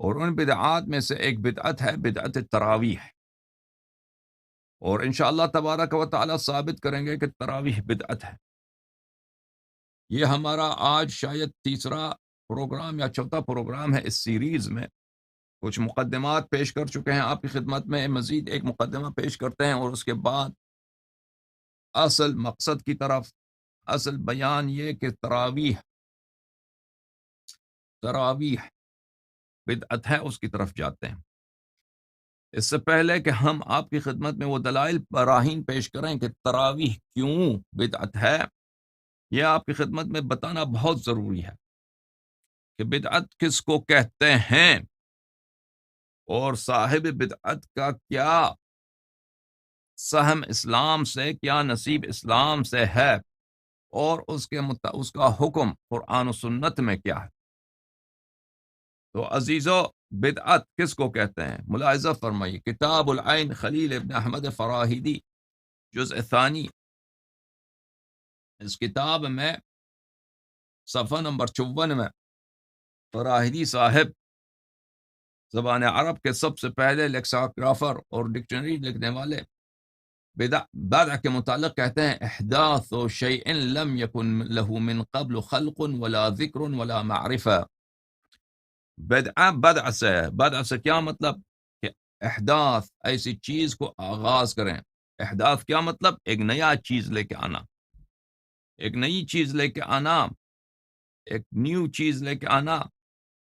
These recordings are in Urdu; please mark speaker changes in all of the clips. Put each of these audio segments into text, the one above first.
Speaker 1: اور ان بدعات میں سے ایک بدعت ہے بدعت تراویح، اور انشاءاللہ تبارک و تعالی ثابت کریں گے کہ تراویح بدعت ہے۔ یہ ہمارا آج شاید تیسرا پروگرام یا چوتھا پروگرام ہے اس سیریز میں۔ کچھ مقدمات پیش کر چکے ہیں آپ کی خدمت میں، مزید ایک مقدمہ پیش کرتے ہیں اور اس کے بعد اصل مقصد کی طرف، اصل بیان یہ کہ تراویح بدعت ہے، اس کی طرف جاتے ہیں۔ اس سے پہلے کہ ہم آپ کی خدمت میں وہ دلائل براہین پیش کریں کہ تراویح کیوں بدعت ہے، یہ آپ کی خدمت میں بتانا بہت ضروری ہے کہ بدعت کس کو کہتے ہیں اور صاحب بدعت کا کیا سہم اسلام سے، کیا نصیب اسلام سے ہے، اور اس کا حکم قرآن و سنت میں کیا ہے۔ تو عزیزو، بدعت کس کو کہتے ہیں؟ ملاحظہ فرمائیے، کتاب العین خلیل ابن احمد فراہیدی جزء ثانی، اس کتاب میں صفحہ نمبر 54 میں فراہیدی صاحب زبان عرب کے سب سے پہلے لیکساگرافر اور ڈکشنری لکھنے والے، بدع کے متعلق کہتے ہیں: احداث شیء لم یکن له من قبل خلق ولا ذکر ولا معرفہ۔ بدع سے ہے۔ بدع سے کیا مطلب؟ کہ احداث، ایسی چیز کو آغاز کریں۔ احداث کیا مطلب؟ ایک نیا چیز لے کے آنا، ایک نئی چیز لے کے آنا، ایک نیو چیز لے کے آنا۔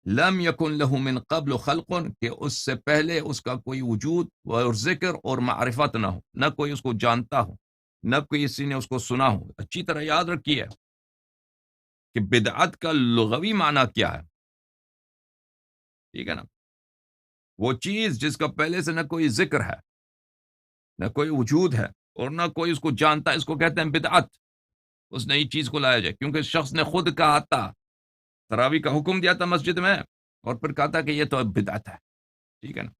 Speaker 1: لم یکن له من قبل خلق، کہ اس سے پہلے اس کا کوئی وجود اور ذکر اور معرفت نہ ہو، نہ کوئی اس کو جانتا ہو، نہ کوئی کسی نے اس کو سنا ہو۔ اچھی طرح یاد رکھیے کہ بدعت کا لغوی معنی کیا ہے، ٹھیک ہے نا؟ وہ چیز جس کا پہلے سے نہ کوئی ذکر ہے، نہ کوئی وجود ہے، اور نہ کوئی اس کو جانتا ہے، اس کو کہتے ہیں بدعت۔ اس نئی چیز کو لایا جائے، کیونکہ شخص نے خود کہا تھا، تراویح کا حکم دیا تھا مسجد میں، اور پھر کہا تھا کہ یہ تو بدعت ہے، ٹھیک ہے نا؟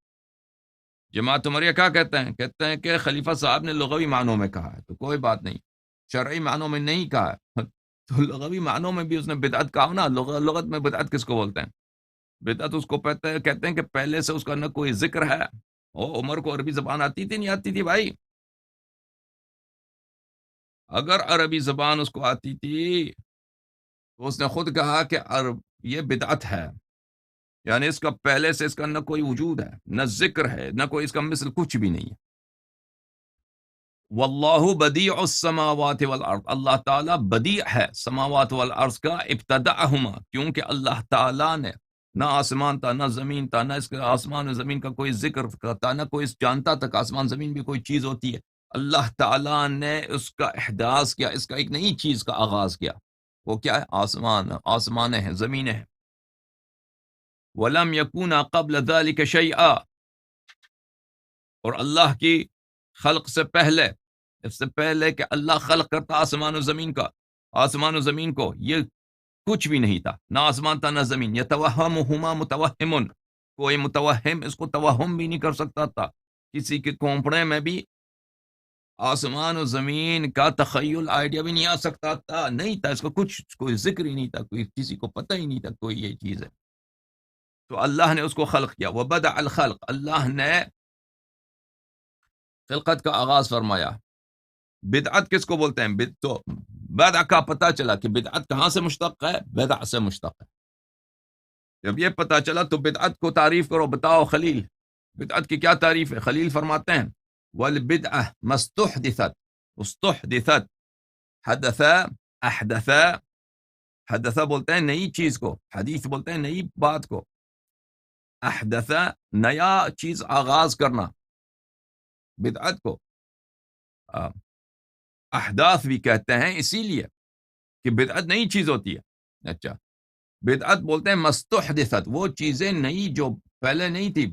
Speaker 1: جماعت عمریہ کیا کہتے ہیں؟ کہتے ہیں کہ خلیفہ صاحب نے لغوی معنوں میں کہا ہے، تو کوئی بات نہیں، شرعی معنوں میں نہیں کہا ہے تو لغوی معنوں میں بھی اس نے بدعت کہا نا۔ لغت میں بدعت کس کو بولتے ہیں؟ بدعت اس کو کہتے ہیں کہ پہلے سے اس کا نہ کوئی ذکر ہے۔ عمر کو عربی زبان آتی تھی نہیں آتی تھی بھائی؟ اگر عربی زبان اس کو آتی تھی تو اس نے خود کہا کہ یہ بدعت ہے، یعنی اس کا پہلے سے اس کا نہ کوئی وجود ہے، نہ ذکر ہے، نہ کوئی اس کا مثل کچھ بھی نہیں ہے۔ واللہ بدیع السماوات والارض، اللہ تعالیٰ بدیع ہے سماوات والارض کا، ابتدعہما، کیونکہ اللہ تعالیٰ نے نہ آسمان تھا، نہ زمین تھا، نہ اس کے آسمان و زمین کا کوئی ذکر تھا، نہ کوئی جانتا تک آسمان زمین بھی کوئی چیز ہوتی ہے۔ اللہ تعالیٰ نے اس کا احداث کیا، اس کا ایک نئی چیز کا آغاز کیا۔ وہ کیا ہے؟ آسمانیں ہیں، زمینیں ہیں۔ وَلَمْ يَكُونَ قَبْلَ ذَلِكَ شَيْئًا، اور اللہ کی خلق سے پہلے، اس سے پہلے کہ اللہ خلق کرتا آسمان و زمین کا، آسمان و زمین کو، یہ کچھ بھی نہیں تھا، نہ آسمان تھا نہ زمین۔ یتوہمہما متوہم، کوئی متوہم اس کو توہم بھی نہیں کر سکتا تھا، کسی کے کھوپڑے میں بھی آسمان و زمین کا تخیل آئیڈیا بھی نہیں آ سکتا تھا، نہیں تھا، اس کا کچھ کوئی ذکر ہی نہیں تھا، کوئی کسی کو پتہ ہی نہیں تھا کوئی یہ چیز ہے۔ تو اللہ نے اس کو خلق کیا، وبدع الخلق، اللہ نے خلقت کا آغاز فرمایا۔ بدعت کس کو بولتے ہیں؟ تو بدع کا پتہ چلا کہ بدعت کہاں سے مشتق ہے؟ بدع سے مشتق ہے۔ جب یہ پتہ چلا تو بدعت کو تعریف کرو، بتاؤ خلیل، بدعت کی کیا تعریف ہے؟ خلیل فرماتے ہیں: والبدعہ مستحدثت، استحدثت، حدث، احدث، حدث بولتے ہیں نئی چیز کو، حدیث بولتے ہیں نئی بات کو، احدث نیا چیز آغاز کرنا۔ بدعت کو احداث بھی کہتے ہیں اسی لیے کہ بدعت نئی چیز ہوتی ہے۔ اچھا، بدعت بولتے ہیں مستحدثت، وہ چیزیں نئی جو پہلے نہیں تھی،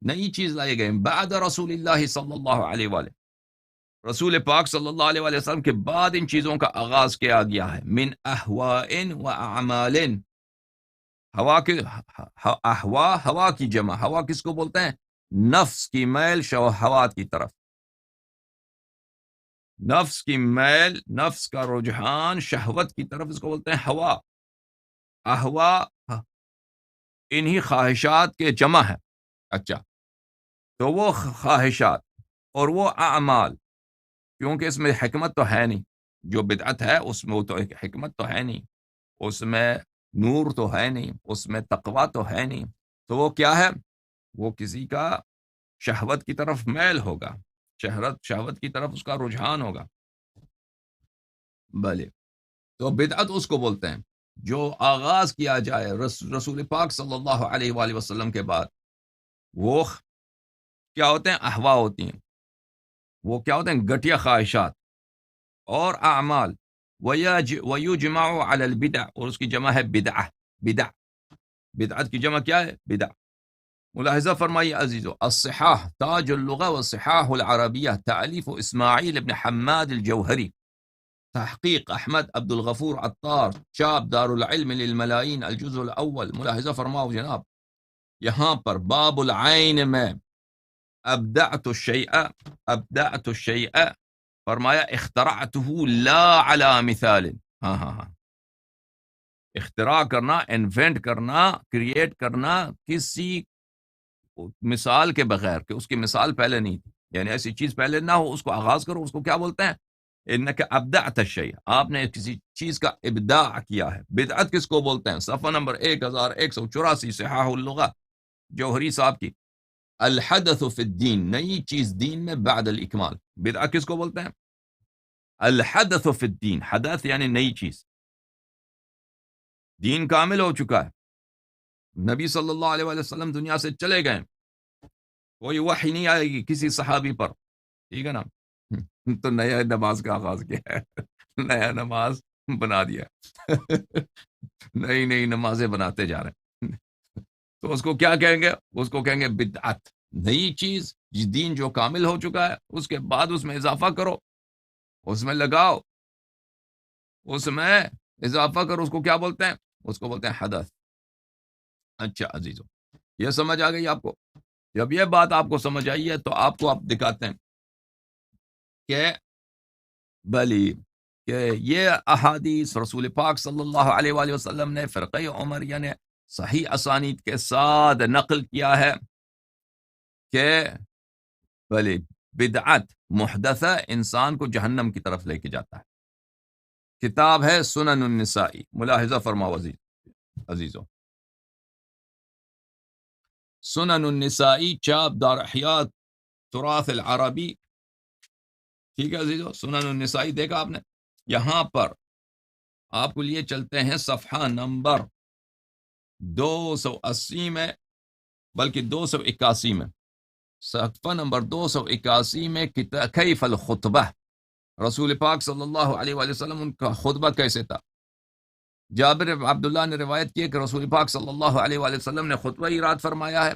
Speaker 1: نئی چیز لائی گئی بعد رسول اللہ صلی اللہ علیہ وآلہ، رسول پاک صلی اللہ علیہ وسلم کے بعد ان چیزوں کا آغاز کیا گیا ہے۔ من احواء و اعمال، ہوا کی احوا، ہوا کی جمع، ہوا کس کو بولتے ہیں؟ نفس کی میل شہوات کی طرف، نفس کی میل، نفس کا رجحان شہوت کی طرف، اس کو بولتے ہیں ہوا۔ احوا انہی خواہشات کے جمع ہے. اچھا، تو وہ خواہشات اور وہ اعمال، کیونکہ اس میں حکمت تو ہے نہیں، جو بدعت ہے اس میں وہ تو ایک حکمت تو ہے نہیں، اس میں نور تو ہے نہیں، اس میں تقوی تو ہے نہیں، تو وہ کیا ہے؟ وہ کسی کا شہوت کی طرف میل ہوگا، شہوت کی طرف اس کا رجحان ہوگا. بھلے، تو بدعت اس کو بولتے ہیں جو آغاز کیا جائے رسول پاک صلی اللہ علیہ وآلہ وسلم کے بعد. وہ کیا ہوتے ہیں؟ احوا ہوتی ہیں. وہ کیا ہوتے ہیں؟ گٹیا خواہشات اور اعمال. وَيُجْمَعُ عَلَى الْبِدْعِ، اور اس کی جمع ہے بدعہ. بدع، بدعت کی جمع کیا ہے؟ بدع. ملاحظہ فرمائیے عزیزو، الصحاح تاج اللغة والصحاح العربیہ، تألیف اسماعیل ابن حماد الجوہری، تحقیق احمد عبد الغفور عطار، چاپ دار العلم للملائین، الجزء الاول. ملاحظہ فرماؤ جناب، یہاں پر باب العین میں ابدعت الشیء فرمایا اخترعته لا على مثال. ہاں، اختراع کرنا، انوینٹ کرنا، کریٹ کرنا کسی مثال کے بغیر، کہ اس کی مثال پہلے نہیں تھی، یعنی ایسی چیز پہلے نہ ہو، اس کو آغاز کرو. اس کو کیا بولتے ہیں؟ انک ابدعت الشیء، آپ نے کسی چیز کا ابداع کیا ہے. بدعت کس کو بولتے ہیں؟ صفحہ نمبر 1184، صحاح اللغہ جوہری صاحب کی. الحدث فی الدین، نئی چیز دین میں بعد الاکمال. بدعت کس کو بولتے ہیں؟ الحدث فی الدین، حدث یعنی نئی چیز. دین کامل ہو چکا ہے، نبی صلی اللہ علیہ وآلہ وسلم دنیا سے چلے گئے، کوئی وحی نہیں آئے گی کسی صحابی پر، ٹھیک ہے نا؟ تو نیا نماز کا آغاز کیا ہے، نیا نماز بنا دیا، نئی نمازیں بناتے جا رہے ہیں. تو اس کو کیا کہیں گے؟ اس کو کہیں گے بدعت. نئی چیز، دین جو کامل ہو چکا ہے، اس کے بعد اس میں اضافہ کرو، اس میں لگاؤ، اس میں اضافہ کرو، اس کو کیا بولتے ہیں؟ اس کو بولتے ہیں حدث. اچھا عزیزو، یہ سمجھ آ گئی آپ کو؟ جب یہ بات آپ کو سمجھ آئی ہے تو آپ کو آپ دکھاتے ہیں کہ بلی، کہ یہ احادیث رسول پاک صلی اللہ علیہ وآلہ وسلم نے فرقہ عمر یعنی صحیح اسانید کے ساتھ نقل کیا ہے کہ بلی بدعت محدثہ انسان کو جہنم کی طرف لے کے جاتا ہے. کتاب ہے سنن النسائی، ملاحظہ فرماؤ عزیزو، سنن النسائی، چاپ دار احیاء تراث العربی. ٹھیک ہے عزیزو، سنن النسائی دیکھا آپ نے؟ یہاں پر آپ کو لیے چلتے ہیں صفحہ نمبر 280 میں، بلکہ 281 میں. صفحہ نمبر 281 میں کیف الخطبہ، رسول پاک صلی اللہ علیہ وآلہ وسلم ان کا خطبہ کیسے تھا. جابر عبداللہ نے روایت کی کہ رسول پاک صلی اللہ علیہ وآلہ وسلم نے خطبہ اراد فرمایا ہے.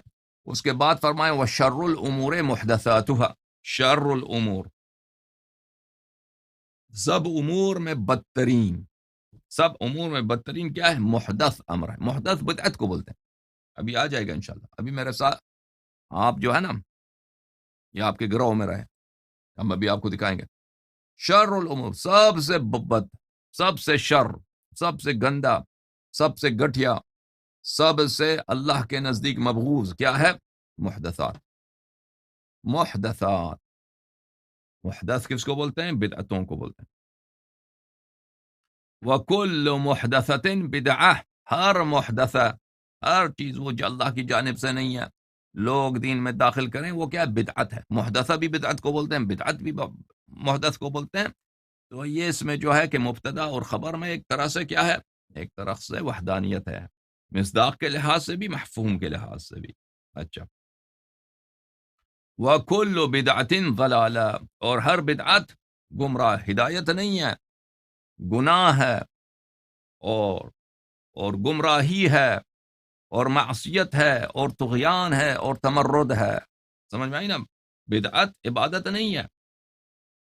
Speaker 1: اس کے بعد فرمایا وَشَرُّ الْأُمُورِ مُحْدَثَاتُهَا، شر الامور، سب امور میں بدترین، سب امور میں بدترین کیا ہے؟ محدث امر ہے. محدث بدعت کو بولتے ہیں. ابھی آ جائے گا انشاءاللہ. ابھی میرے ساتھ آپ جو ہے نا، یہ آپ کے گروہ میں رہے، ہم ابھی آپ کو دکھائیں گے. شر الامور، سب سے بد، سب سے شر، سب سے گندا، سب سے گٹھیا، سب سے اللہ کے نزدیک مبغوض کیا ہے؟ محدثات. محدثات، محدث کس کو بولتے ہیں؟ بدعتوں کو بولتے ہیں. وَكُلُّ مُحْدَثَةٍ بِدْعَةٍ، ہر محدثہ، ہر چیز وہ جو اللہ کی جانب سے نہیں ہے، لوگ دین میں داخل کریں، وہ کیا بدعت ہے. محدثہ بھی بدعت کو بولتے ہیں، بدعت بھی محدث کو بولتے ہیں. تو یہ اس میں جو ہے کہ مبتدا اور خبر میں ایک طرح سے کیا ہے؟ ایک طرح سے وحدانیت ہے، مصداق کے لحاظ سے بھی، مفہوم کے لحاظ سے بھی. اچھا، وَكُلُّ بِدْعَةٍ ضَلَالَةٍ، اور ہر بدعت گمراہ، ہدایت نہیں ہے، گناہ ہے، اور گمراہی ہے، اور معصیت ہے، اور طغیان ہے، اور تمرد ہے. سمجھ میں آئی نا؟ بدعت عبادت نہیں ہے.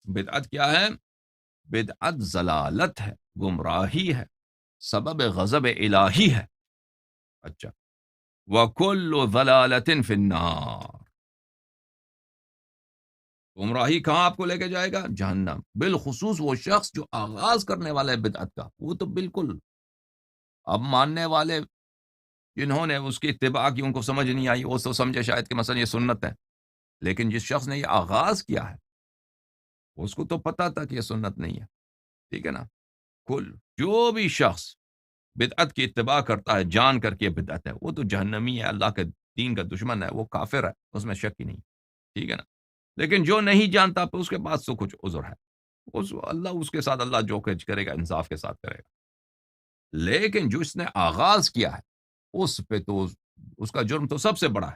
Speaker 1: بدعت کیا ہے؟ بدعت ضلالت ہے، گمراہی ہے، سبب غضب الہی ہے. اچھا، وَكُلُّ ضَلَالَةٍ فِي النَّارِ، گمراہی کہاں آپ کو لے کے جائے گا؟ جہنم. بالخصوص وہ شخص جو آغاز کرنے والا ہے بدعت کا، وہ تو بالکل اب ماننے والے جنہوں نے اس کی اتباع کی ان کو سمجھ نہیں آئی، وہ تو سمجھے شاید کہ مثلا یہ سنت ہے، لیکن جس شخص نے یہ آغاز کیا ہے اس کو تو پتا تھا کہ یہ سنت نہیں ہے، ٹھیک ہے نا؟ کل جو بھی شخص بدعت کی اتباع کرتا ہے جان کر کے بدعت ہے، وہ تو جہنمی ہے، اللہ کے دین کا دشمن ہے، وہ کافر ہے، اس میں شک ہی نہیں، ٹھیک ہے نا؟ لیکن جو نہیں جانتا پھر اس کے پاس تو کچھ عذر ہے، اللہ اس کے ساتھ اللہ جو کچھ کرے گا انصاف کے ساتھ کرے گا، لیکن جو اس نے آغاز کیا ہے اس پہ تو اس کا جرم تو سب سے بڑا ہے۔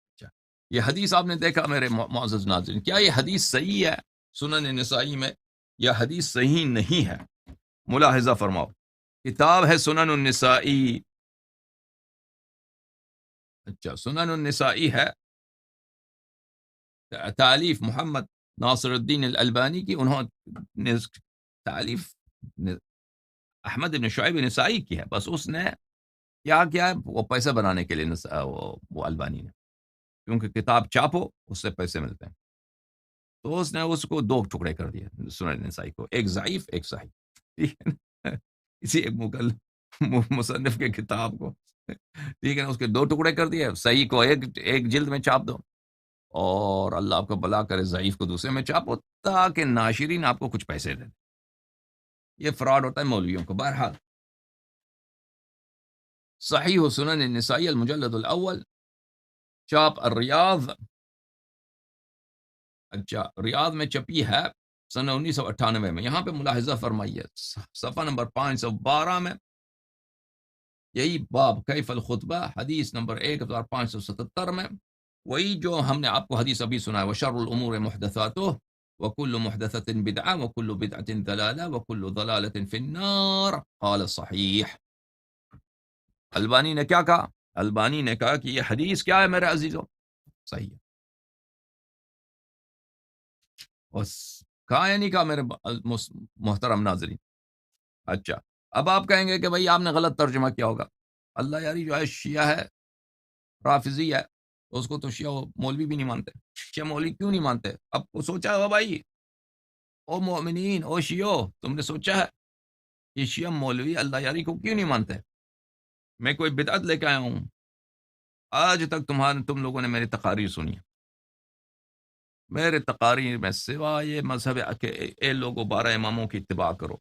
Speaker 1: اچھا، یہ حدیث آپ نے دیکھا میرے معزز ناظرین، کیا یہ حدیث صحیح ہے سنن نسائی میں یا حدیث صحیح نہیں ہے؟ ملاحظہ فرماؤ، کتاب ہے سنن النسائی، اچھا سنن النسائی ہے، تالیف محمد ناصر الدین الالبانی کی، انہوں نے تالیف احمد بن شعیب نسائی کی ہے، بس اس نے کیا ہے وہ پیسے بنانے کے لیے وہ البانی نے، کیونکہ کتاب چھاپو اس سے پیسے ملتے ہیں، تو اس نے اس کو دو ٹکڑے کر دیے سنن نسائی کو، ایک ضعیف ایک صحیح، ٹھیک ہے نا؟ اسی ایک مصنف کے کتاب کو، ٹھیک ہے نا، اس کے دو ٹکڑے کر دیے، صحیح کو ایک جلد میں چھاپ دو، اور اللہ آپ کو بلا کرے ضعیف کو دوسرے میں چھاپو، تاکہ ناشرین آپ کو کچھ پیسے دیں۔ یہ فراڈ ہوتا ہے مولویوں کو۔ بہرحال صحیح سنن النسائی المجلد الاول، چاپ الریاض، اچھا ریاض میں چھپی ہے سن 1998 میں، یہاں پہ ملاحظہ فرمائیے صفحہ نمبر 512 میں، یہی باب کیف الخطبہ، حدیث نمبر 1577 میں، وہی جو ہم نے آپ کو حدیث ابھی سنا ہے، وشر الامور محدثاتہ وکل محدثۃ بدعہ وکل بدعۃ ضلالہ وکل ضلالۃ فی النار، قال صحیح۔ البانی نے کیا کہا؟ البانی نے کہا کہ یہ حدیث کیا ہے میرے عزیزو؟ صحیح ہے، بس کہا یا نہیں کہا میرے محترم ناظرین؟ اچھا، اب آپ کہیں گے کہ بھئی آپ نے غلط ترجمہ کیا ہوگا، اللہ یاری جو ہے شیعہ ہے، رافضی ہے، اس کو تو شیعہ مولوی بھی نہیں مانتے، شیعہ مولوی کیوں نہیں مانتے؟ اب کو سوچا ہو بھائی، او مومنین، او شیعو، تم نے سوچا ہے کہ شیعہ مولوی اللہ یاری کو کیوں نہیں مانتے؟ میں کوئی بدعت لے کے آیا ہوں؟ آج تک تم لوگوں نے میری تقاریر سنی، میرے تقاریر میں سوائے یہ مذہب کہ اے لوگوں 12 اماموں کی اتباع کرو،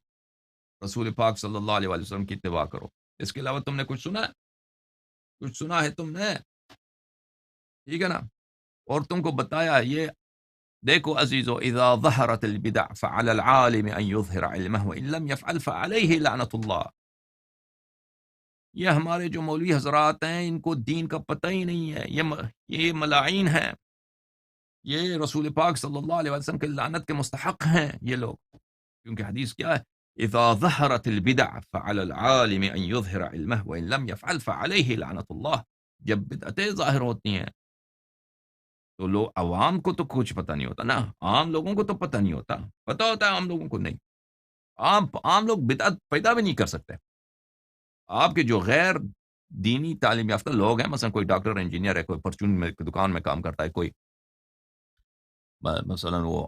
Speaker 1: رسول پاک صلی اللہ علیہ وسلم کی اتباع کرو، اس کے علاوہ تم نے کچھ سنا ہے؟ کچھ سنا ہے تم نے؟ ٹھیک ہے نا؟ اور تم کو بتایا یہ دیکھو عزیزو، اذا ظہرت البدع فعلى العالم ان يظہر علمہ وان لم يفعل فعلیہ لعنت اللہ۔ یہ ہمارے جو مولوی حضرات ہیں ان کو دین کا پتہ ہی نہیں ہے، یہ ملاعین ہیں، یہ رسول پاک صلی اللہ علیہ وسلم کے لعنت کے مستحق ہیں یہ لوگ، کیونکہ حدیث کیا ہے؟ اذا ظہرت البدع فعلى العالم ان يظہر علمہ وان لم يفعل فعلیہ لعنت اللہ۔ جب بدعتیں ظاہر ہوتی ہیں تو لوگ عوام کو تو کچھ پتہ نہیں ہوتا نا، عام لوگوں کو تو پتہ نہیں ہوتا، پتہ ہوتا ہے عام لوگوں کو نہیں، عام لوگ بدعت پیدا بھی نہیں کر سکتے۔ آپ کے جو غیر دینی تعلیم یافتہ لوگ ہیں، مثلا کوئی ڈاکٹر انجینئر ہے، کوئی پرچون میں دکان میں کام کرتا ہے، کوئی مثلا وہ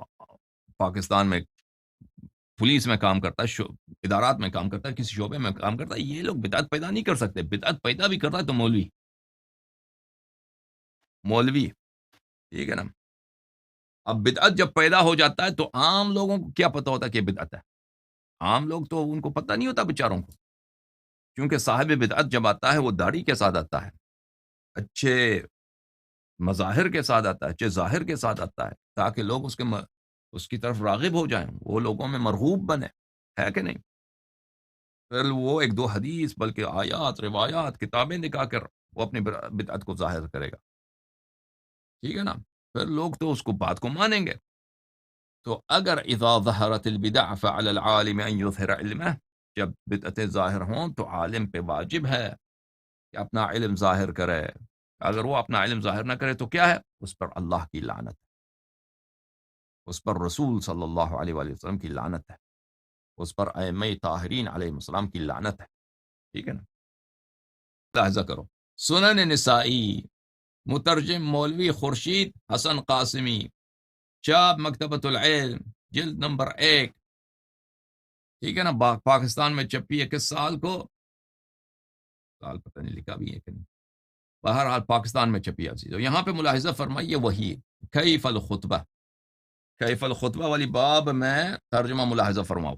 Speaker 1: پاکستان میں پولیس میں کام کرتا ہے، ادارات میں کام کرتا ہے، کسی شعبے میں کام کرتا ہے، یہ لوگ بدعت پیدا نہیں کر سکتے۔ بدعت پیدا بھی کرتا ہے تو مولوی، ٹھیک ہے نا؟ اب بدعت جب پیدا ہو جاتا ہے تو عام لوگوں کو کیا پتہ ہوتا ہے کہ بدعت ہے؟ عام لوگ تو ان کو پتہ نہیں ہوتا بیچاروں کو، کیونکہ صاحب بدعت جب آتا ہے وہ داڑھی کے ساتھ آتا ہے، اچھے مظاہر کے ساتھ آتا ہے، اچھے ظاہر کے ساتھ آتا ہے، تاکہ لوگ اس کی طرف راغب ہو جائیں، وہ لوگوں میں مرغوب بنے، ہے کہ نہیں؟ پھر وہ ایک دو حدیث بلکہ آیات، روایات، کتابیں دکھا کر وہ اپنی بدعت کو ظاہر کرے گا، ٹھیک ہے نا؟ پھر لوگ تو اس کو بات کو مانیں گے۔ تو اگر اذا ظہرت البدع فعلی العالم ان یظہر علمہ، جب بدعتیں ظاہر ہوں تو عالم پہ واجب ہے کہ اپنا علم ظاہر کرے، اگر وہ اپنا علم ظاہر نہ کرے تو کیا ہے؟ اس پر اللہ کی لعنت ہے، اس پر رسول صلی اللہ علیہ وآلہ وسلم کی لعنت ہے، اس پر ائمہ طاہرین علیہ السلام کی لعنت ہے، ٹھیک ہے نا؟ ملاحظہ کرو، سنن نسائی، مترجم مولوی خورشید حسن قاسمی، چاپ مکتبۃ العلم، جلد نمبر 1، ٹھیک ہے نا؟ پاکستان میں چھپی ہے کس سال کو؟ سال پتہ نہیں لکھا بھی ہے کہ نہیں، بہرحال پاکستان میں چھپی عزیزو. یہاں پہ ملاحظہ فرمائیے وہی کیف الخطبہ، کیف الخطبہ والی باب میں ترجمہ ملاحظہ فرماؤ.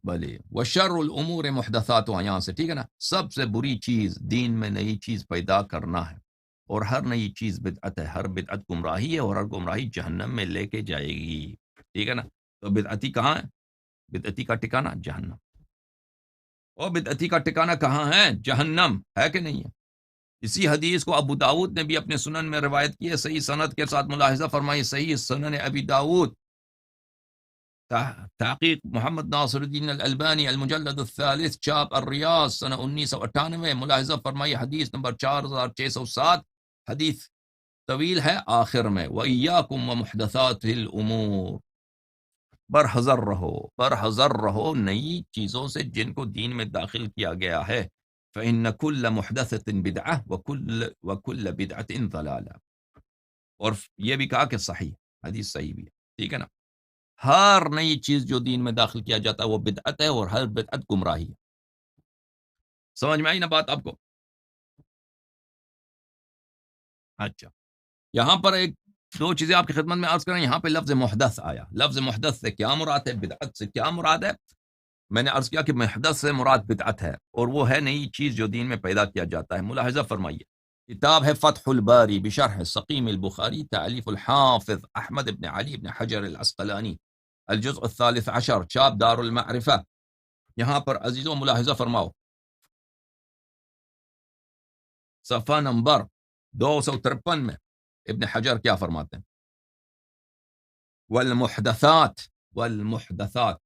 Speaker 1: بھلے وشر الامور محدثات، یہاں سے ٹھیک ہے نا، سب سے بری چیز دین میں نئی چیز پیدا کرنا ہے، اور ہر نئی چیز بدعت ہے، ہر بدعت گمراہی ہے، اور ہر گمراہی جہنم میں لے کے جائے گی. ٹھیک ہے نا. تو بدعتی کہاں ہے؟ بدعتی کا ٹھکانہ جہنم. اور بدعتی کا ٹھکانہ کہاں ہے؟ جہنم. ہے کہ نہیں ہے؟ اسی حدیث کو ابو داود نے بھی اپنے سنن میں روایت کی ہے، صحیح سند کے ساتھ. ملاحظہ فرمائی صحیح سنن ابی داود، تحقیق محمد ناصر الدین الالبانی، المجلد الثالث، چاپ الریاض، سنہ 1998. ملاحظہ فرمائی حدیث نمبر 4607. حدیث طویل ہے، آخر میں وَإِيَّاكُمْ وَمُحْدَثَاتِ الْأُمُورِ، برحذر رہو، برحذر رہو نئی چیزوں سے جن کو دین میں داخل کیا گیا ہے. فإن كل محدثة بدعة وكل بدعة ضلالة. اور یہ بھی کہا کہ صحیح حدیث صحیح بھی ہے. ٹھیک ہے نا. ہر نئی چیز جو دین میں داخل کیا جاتا ہے وہ بدعت ہے، اور ہر بدعت گمراہی ہے. سمجھ میں آئی نا بات آپ کو؟ اچھا، یہاں پر ایک دو چیزیں آپ کی خدمت میں عرض کریں. یہاں پہ لفظ محدث آیا. لفظ محدث سے کیا مراد ہے؟ بدعت سے کیا مراد ہے؟ میں نے عرض کیا کہ محدث سے مراد بدعت ہے، اور وہ ہے نئی چیز جو دین میں پیدا کیا جاتا ہے. ملاحظہ فرمائیے، کتاب ہے فتح الباری بشرح سقیم البخاری، تالیف الحافظ احمد بن علی بن حجر العسقلانی، الجزء الثالث عشر، چاپ دار المعرفہ. یہاں پر عزیزوں ملاحظہ فرماؤ، صفحہ نمبر 253 میں ابن حجر کیا فرماتے ہیں؟ والمحدثات، والمحدثات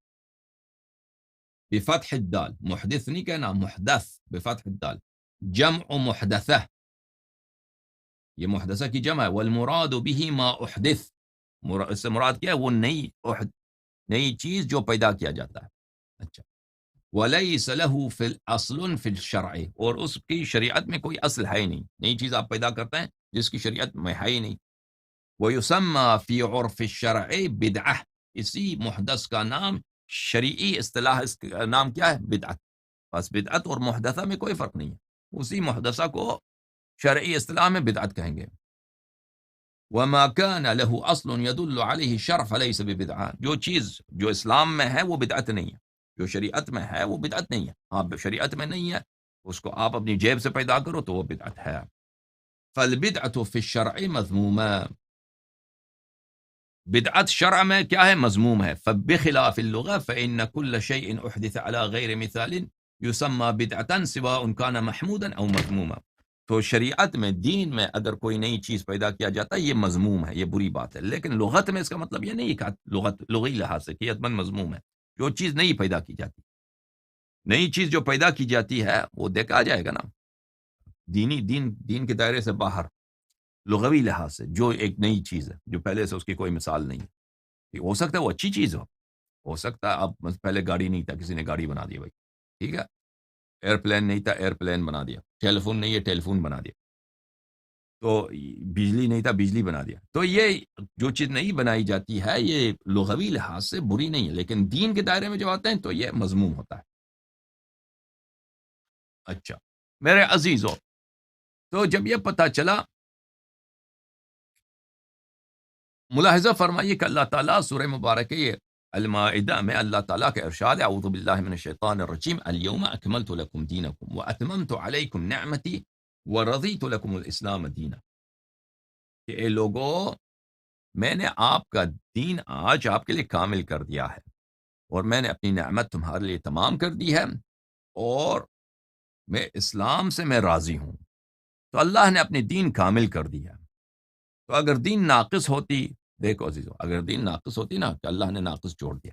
Speaker 1: بفتح الدال، محدث نہیں کہنا، محدث بفتح الدال، جمع محدثہ، یہ محدثہ کی جمع ہے. والمراد به ما احدث، اس سے مراد کیا ہے؟ وہ نئی چیز جو پیدا کیا جاتا ہے. اچھا. وَلَيْسَ لَهُ فِي الْأَصْلٌ فِي الشَّرْعِ، اور اس کی شریعت میں کوئی اصل ہے ہی نہیں. نئی چیز آپ پیدا کرتے ہیں جس کی شریعت میں ہے ہی نہیں. وَيُسَمَّى فِي عُرْفِ الشَّرْعِ بِدْعَةٌ، اسی محدث کا نام شرعی اصطلاح، اس کا نام کیا ہے؟ بدعت. بس بدعت اور محدثہ میں کوئی فرق نہیں ہے. اسی محدثہ کو شرعی اصطلاح میں بدعت کہیں گے. وَمَا كَانَ لَهُ أَصْلٌ يَدُلُّ عَلَيْهِ الشَّرْعُ فَلَيْسَ بِبِدْعَةٍ، جو چیز جو اسلام میں ہے وہ بدعت نہیں ہے، جو شریعت میں ہے وہ بدعت نہیں ہے. ہاں شریعت میں نہیں ہے، اس کو آپ اپنی جیب سے پیدا کرو تو وہ بدعت ہے. فَالْبِدْعَةُ فِي الشَّرْعِ مَذْمُومَةٌ، بدعت شرع میں کیا ہے؟ مذموم ہے. فَبِخِلَافِ اللُّغَةِ فَإِنَّ كُلَّ شَيْءٍ أُحْدِثَ عَلَى غَيْرِ مِثَالٍ يُسَمَّى بِدْعَةً سِوَاءٌ كَانَ مَحْمُودًا أَوْ مَذْمُومًا. تو شریعت میں، دین میں اگر کوئی نئی چیز پیدا کیا جاتا ہے یہ مذموم ہے، یہ بری بات ہے. لیکن لغت میں اس کا مطلب یہ نہیں کہ لغوی لحاظ سے کہ حتمن مذموم ہے. جو چیز نئی پیدا کی جاتی، نئی چیز جو پیدا کی جاتی ہے وہ دیکھا جائے گا نا، دین کے دائرے سے باہر، لغوی لحاظ سے جو ایک نئی چیز ہے جو پہلے سے اس کی کوئی مثال نہیں ہے. ہو سکتا ہے وہ اچھی چیز ہو سکتا ہے اب پہلے گاڑی نہیں تھا، کسی نے گاڑی بنا دی بھائی، ٹھیک ہے. ایئرپلین نہیں تھا، ایئرپلین بنا دیا. ٹیلی فون نہیں ہے، ٹیلی فون بنا دیا. تو بجلی نہیں تھا، بجلی بنا دیا. تو یہ جو چیز نہیں بنائی جاتی ہے یہ لغوی لحاظ سے بری نہیں ہے، لیکن دین کے دائرے میں جو آتے ہیں تو یہ مذموم ہوتا ہے. اچھا میرے عزیزو، تو جب یہ پتہ چلا، ملاحظہ فرمائیے کہ اللہ تعالیٰ سورہ مبارکہ المائدہ میں اللہ تعالیٰ کا ارشاد ہے، اعوذ باللہ من الشیطان الرجیم، الیوم اکملت لکم دینکم واتممت علیکم نعمتی ورضیت لکم الاسلام دینا. کہ اے لوگو، میں نے آپ کا دین آج آپ کے لیے کامل کر دیا ہے، اور میں نے اپنی نعمت تمہارے لیے تمام کر دی ہے، اور میں اسلام سے میں راضی ہوں. تو اللہ نے اپنی دین کامل کر دیا. تو اگر دین ناقص ہوتی، دیکھو عزیزو، اگر دین ناقص ہوتی نا کہ اللہ نے ناقص جوڑ دیا،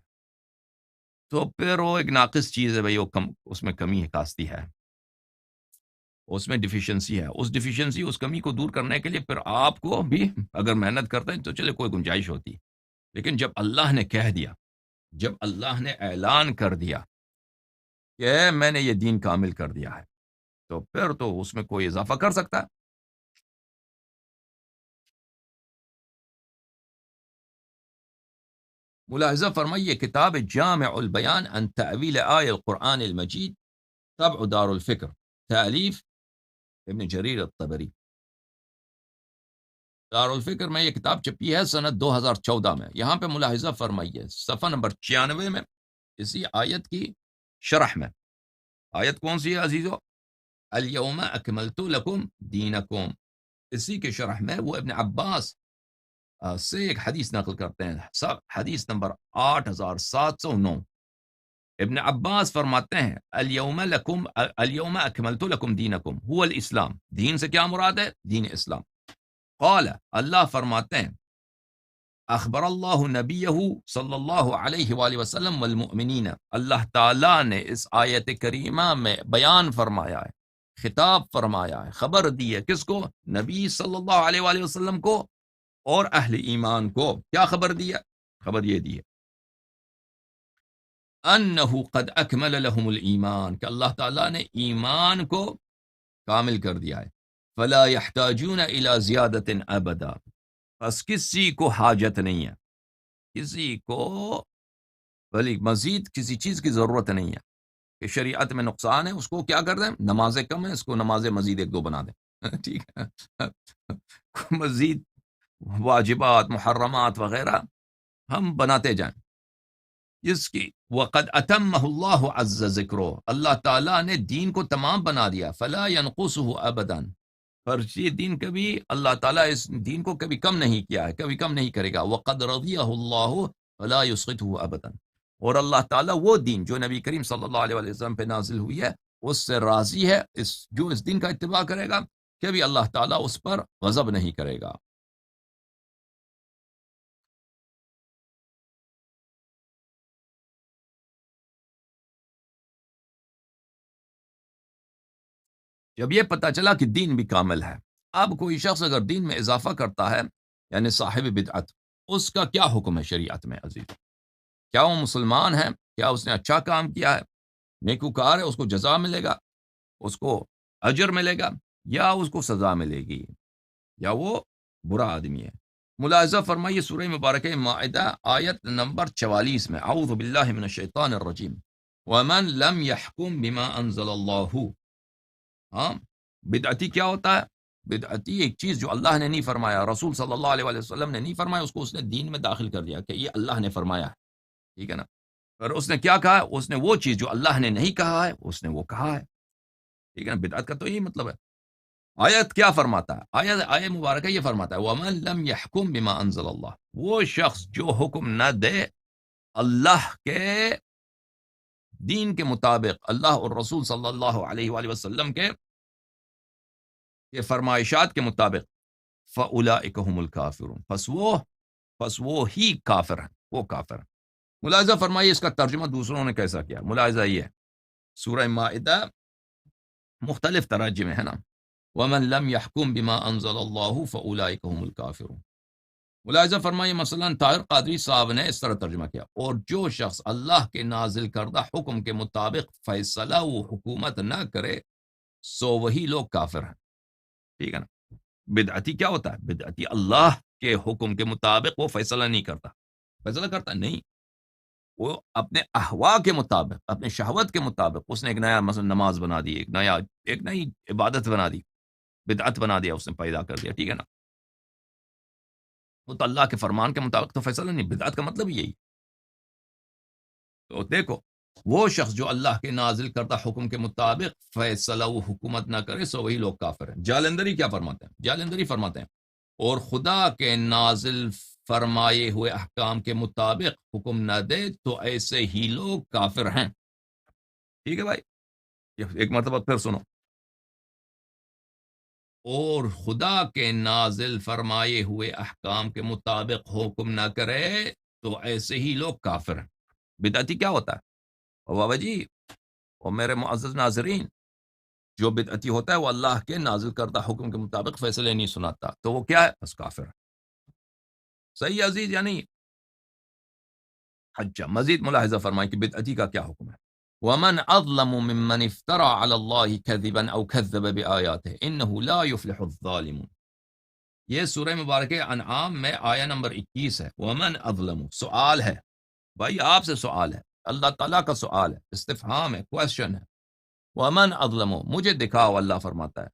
Speaker 1: تو پھر وہ ایک ناقص چیز ہے بھائی، وہ اس میں کمی ہے، کاستی ہے، اس میں ڈیفیشنسی ہے. اس ڈیفیشنسی، اس کمی کو دور کرنے کے لیے پھر آپ کو بھی اگر محنت کرتے ہیں تو چلے کوئی گنجائش ہوتی. لیکن جب اللہ نے کہہ دیا، جب اللہ نے اعلان کر دیا کہ میں نے یہ دین کامل کر دیا ہے، تو پھر تو اس میں کوئی اضافہ کر سکتا ہے. ملاحظہ فرمائیے کتاب جامع البیان عن تأویل آیہ القرآن المجید، طبع دار الفکر، تالیف ابن جریر الطبری۔ دار الفکر میں یہ کتاب چھپی ہے سنت 2014 میں۔ یہاں پہ ملاحظہ فرمائیے صفحہ نمبر 96 میں اسی آیت کی شرح میں، آیت کون سی ہے عزیزو؟ الیوم اکملت لکم دینکم، اسی کے شرح میں وہ ابن عباس سے ایک حدیث نقل کرتے ہیں، حدیث نمبر 8709۔ ابن عباس فرماتے ہیں الیوم اکملت لکم دینکم هو الاسلام، دین سے کیا مراد ہے؟ دین اسلام۔ قال، اللہ فرماتے ہیں اخبر اللہ نبیہ صلی اللہ علیہ وآلہ وسلم والمؤمنین، اللہ تعالیٰ نے اس آیت کریمہ میں بیان فرمایا ہے، خطاب فرمایا ہے، خبر دی ہے، کس کو؟ نبی صلی اللہ علیہ وآلہ وسلم کو اور اہل ایمان کو۔ کیا خبر دی ہے؟ خبر یہ دی ہے انہو قد اکمل لہم الایمان، کہ اللہ تعالیٰ نے ایمان کو کامل کر دیا ہے، فلا یحتاجون الی زیادت ابدا، بس کسی کو حاجت نہیں ہے، کسی کو بلی مزید کسی چیز کی ضرورت نہیں ہے، کہ شریعت میں نقصان ہے اس کو کیا کر دیں، نمازیں کم ہیں اس کو نمازیں مزید ایک دو بنا دیں، ٹھیک ہے، مزید واجبات محرمات وغیرہ ہم بناتے جائیں، جس کی وقد اتمہ اللہ عز ذکرہ، اللہ تعالیٰ نے دین کو تمام بنا دیا، فلا ینقصہ ابدا، پر یہ دین کبھی اللہ تعالیٰ اس دین کو کبھی کم نہیں کیا ہے، کبھی کم نہیں کرے گا، وقد رضیہ اللہ فلا یسقطہ ابدا، اور اللہ تعالیٰ وہ دین جو نبی کریم صلی اللہ علیہ وسلم پہ نازل ہوئی ہے اس سے راضی ہے، جو اس دین کا اتباع کرے گا کبھی اللہ تعالیٰ اس پر غضب نہیں کرے گا۔ جب یہ پتہ چلا کہ دین بھی کامل ہے، اب کوئی شخص اگر دین میں اضافہ کرتا ہے یعنی صاحب بدعت، اس کا کیا حکم ہے شریعت میں عزیز؟ کیا وہ مسلمان ہے؟ کیا اس نے اچھا کام کیا ہے، نیکوکار ہے، اس کو جزا ملے گا، اس کو اجر ملے گا، یا اس کو سزا ملے گی، یا وہ برا آدمی ہے؟ ملاحظہ فرمائیے سورہ مبارکہ مائدہ آیت نمبر 44 میں، اعوذ باللہ من الشیطان الرجیم، ومن لم يحکم بما انزل اللہ، ہاں بدعتی کیا ہوتا ہے؟ بدعتی ایک چیز جو اللہ نے نہیں فرمایا، رسول صلی اللہ علیہ وآلہ وسلم نے نہیں فرمایا، اس کو اس نے دین میں داخل کر دیا کہ یہ اللہ نے فرمایا ہے، ٹھیک ہے نا؟ پر اس نے کیا کہا؟ اس نے وہ چیز جو اللہ نے نہیں کہا ہے اس نے وہ کہا ہے، ٹھیک ہے نا؟ بدعت کا تو یہی مطلب ہے۔ آیت کیا فرماتا ہے؟ آیت مبارکہ یہ فرماتا ہے وَمَن لَمْ يَحْكُمْ بِمَا أَنزَلَ اللَّهُ، وہ شخص جو حکم نہ دے اللہ کے دین کے مطابق، اللہ اور رسول صلی اللہ علیہ وآلہ وسلم کے فرمائشات کے مطابق، فَأُولَئِكَ هُمُ الْكَافِرُونَ، پس وہ ہی کافر ہیں، وہ کافر ہیں۔ ملاحظہ فرمائیے اس کا ترجمہ دوسروں نے کیسا کیا، ملاحظہ یہ ہے سورہ مائدہ مختلف تراجم ہے نا، وَمَن لَمْ يَحْكُمْ بِمَا أَنزَلَ اللَّهُ فَأُولَئِكَ هُمُ الْكَافِرُونَ۔ ملاحظہ فرمائیے مثلا طاہر قادری صاحب نے اس طرح ترجمہ کیا، اور جو شخص اللہ کے نازل کردہ حکم کے مطابق فیصلہ و حکومت نہ کرے سو وہی لوگ کافر ہیں، ٹھیک ہے نا؟ بدعتی کیا ہوتا ہے؟ بدعتی اللہ کے حکم کے مطابق وہ فیصلہ نہیں کرتا، فیصلہ کرتا نہیں، وہ اپنے احوا کے مطابق، اپنے شہوت کے مطابق اس نے ایک نیا مثلا نماز بنا دی، ایک نئی عبادت بنا دی، بدعت بنا دیا، اس نے پیدا کر دیا، ٹھیک ہے نا؟ وہ تو اللہ کے فرمان کے مطابق تو فیصلہ نہیں، بدعت کا مطلب یہی۔ تو دیکھو وہ شخص جو اللہ کے نازل کردہ حکم کے مطابق فیصلہ و حکومت نہ کرے سو وہی لوگ کافر ہیں۔ جالندری کیا فرماتے ہیں؟ جالندری فرماتے ہیں اور خدا کے نازل فرمائے ہوئے احکام کے مطابق حکم نہ دے تو ایسے ہی لوگ کافر ہیں، ٹھیک ہے بھائی؟ ایک مرتبہ پھر سنو، اور خدا کے نازل فرمائے ہوئے احکام کے مطابق حکم نہ کرے تو ایسے ہی لوگ کافر ہیں۔ بدعتی کیا ہوتا ہے؟ بابا جی اور میرے معزز ناظرین، جو بدعتی ہوتا ہے وہ اللہ کے نازل کردہ حکم کے مطابق فیصلے نہیں سناتا، تو وہ کیا ہے؟ بس کافر ہے۔ صحیح عزیز یا نہیں؟ اچھا مزید ملاحظہ فرمائیں کہ بدعتی کا کیا حکم ہے۔ وَمَنْ أَظْلَمُ مِمَّنِ افْتَرَى عَلَى اللَّهِ كَذِبًا أَوْ كَذَّبَ بِآيَاتِهِ إِنَّهُ لَا يُفْلِحُ الظَّالِمُونَ۔ یہ سورہ مبارکہ انعام میں آیہ نمبر 21 ہے۔ وَمَنْ أَظْلَمُ سوال ہے، بھائی آپ سے سوال ہے، اللہ تعالیٰ کا سوال ہے، استفہام ہے، کویسچن ہے۔ ومن اظلم، مجھے دکھاؤ، اللہ فرماتا ہے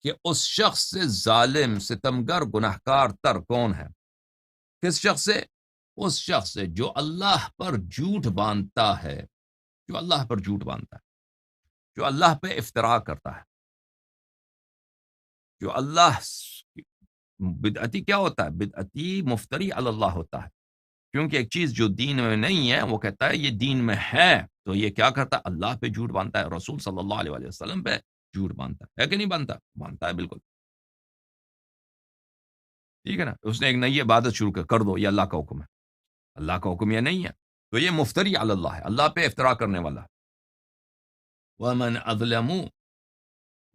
Speaker 1: کہ اس شخص سے ظالم، ستمگر، گناہکار تر کون ہے؟ کس شخص سے؟ اس شخص سے جو اللہ پر جھوٹ باندھتا ہے، جو اللہ پر جھوٹ باندھتا ہے، جو اللہ پہ افتراء کرتا ہے، جو اللہ بدعتی کیا ہوتا ہے؟ بدعتی مفتری علی اللہ ہوتا ہے، کیونکہ ایک چیز جو دین میں نہیں ہے وہ کہتا ہے یہ دین میں ہے، تو یہ کیا کرتا ہے؟ اللہ پہ جھوٹ باندھتا ہے، رسول صلی اللہ علیہ وآلہ وسلم پہ جھوٹ باندھتا ہے کہ نہیں باندھتا؟ باندھتا ہے بالکل، ٹھیک ہے نا؟ اس نے ایک نئی عبادت شروع کر دو، یہ اللہ کا حکم ہے، اللہ کا حکم یہ نہیں ہے، تو یہ مفتری علی اللہ ہے، اللہ پہ افتراء کرنے والا ہے۔ ومن اظلم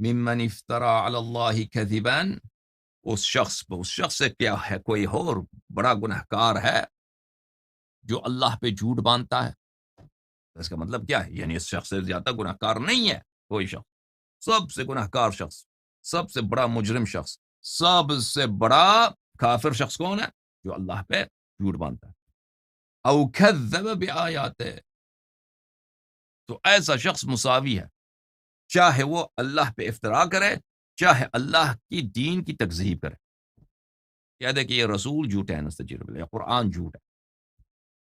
Speaker 1: ممن افترى علی اللہ کذبا، اس شخص سے کیا ہے کوئی اور بڑا گنہگار ہے جو اللہ پہ جھوٹ باندھتا ہے؟ اس کا مطلب کیا ہے؟ یعنی اس شخص سے زیادہ گنہگار نہیں ہے کوئی شخص، سب سے گنہگار شخص، سب سے بڑا مجرم شخص، سب سے بڑا کافر شخص کون ہے؟ جو اللہ پہ جھوٹ باندھتا ہے۔ او کذب بآیات، تو ایسا شخص مساوی ہے، چاہے وہ اللہ پہ افتراء کرے، چاہے اللہ کی دین کی تکذیب کرے، کہہ دے کہ یہ رسول جھوٹ ہے، نستجیر باللہ، یا قرآن جھوٹ ہے،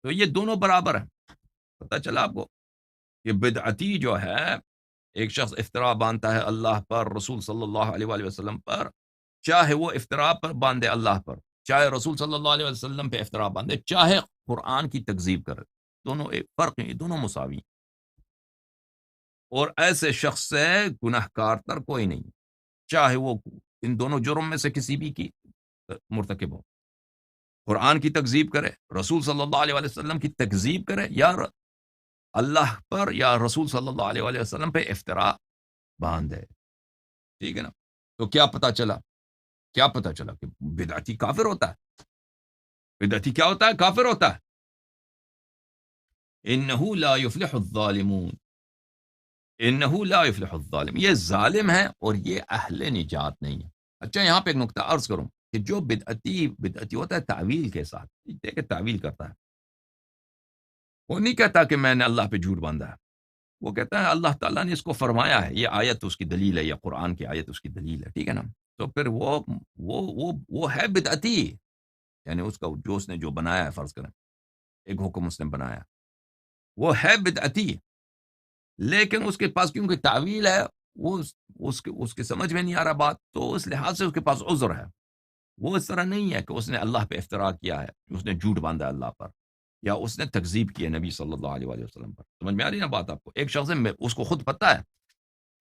Speaker 1: تو یہ دونوں برابر ہیں۔ پتہ چلا آپ کو کہ بدعتی جو ہے، ایک شخص افتراء باندھتا ہے اللہ پر، رسول صلی اللہ علیہ وآلہ وسلم پر، چاہے وہ افتراء پر باندھے اللہ پر، چاہے رسول صلی اللہ علیہ وسلم پہ افتراء باندھے، چاہے قرآن کی تکذیب کرے، دونوں ایک فرق نہیں، دونوں مساوی ہیں۔ اور ایسے شخص سے گناہ کار تر کوئی نہیں، چاہے وہ ان دونوں جرم میں سے کسی بھی کی مرتکب ہو، قرآن کی تکذیب کرے، رسول صلی اللہ علیہ وسلم کی تکذیب کرے، یا اللہ پر یا رسول صلی اللہ علیہ وآلہ وسلم پہ افتراء باندھے، ٹھیک ہے نا؟ تو کیا پتا چلا؟ کیا پتا چلا کہ بدعتی کافر ہوتا ہے؟ بدعتی کیا ہوتا ہے؟ کافر ہوتا ہے۔ انہو لا یفلح الظالمون، انہو لا یفلح الظالم، یہ ظالم ہے اور یہ اہل نجات نہیں ہے۔ اچھا، یہاں پہ ایک نقطہ عرض کروں کہ جو بدعتی ہوتا ہے تعویل کے ساتھ، دیکھیں تعویل کرتا ہے، وہ نہیں کہتا کہ میں نے اللہ پہ جھوٹ باندھا ہے، وہ کہتا ہے اللہ تعالیٰ نے اس کو فرمایا ہے، یہ آیت اس کی دلیل ہے، یا قرآن کی آیت اس کی دلیل ہے، ٹھیک ہے نا؟ تو پھر وہ ہے بدعتی، یعنی اس کا اس نے جو بنایا ہے، فرض کریں ایک حکم اس نے بنایا، وہ ہے بدعتی، لیکن اس کے پاس کیونکہ تعویل ہے، وہ اس کے سمجھ میں نہیں آ رہا بات، تو اس لحاظ سے اس کے پاس عذر ہے۔ وہ اس طرح نہیں ہے کہ اس نے اللہ پہ افتراء کیا ہے، اس نے جھوٹ باندھا اللہ پر، یا اس نے تکذیب کی ہے نبی صلی اللہ علیہ وآلہ وسلم پر۔ سمجھ میں آ رہی نا بات آپ کو؟ ایک شخص ہے، اس کو خود پتہ ہے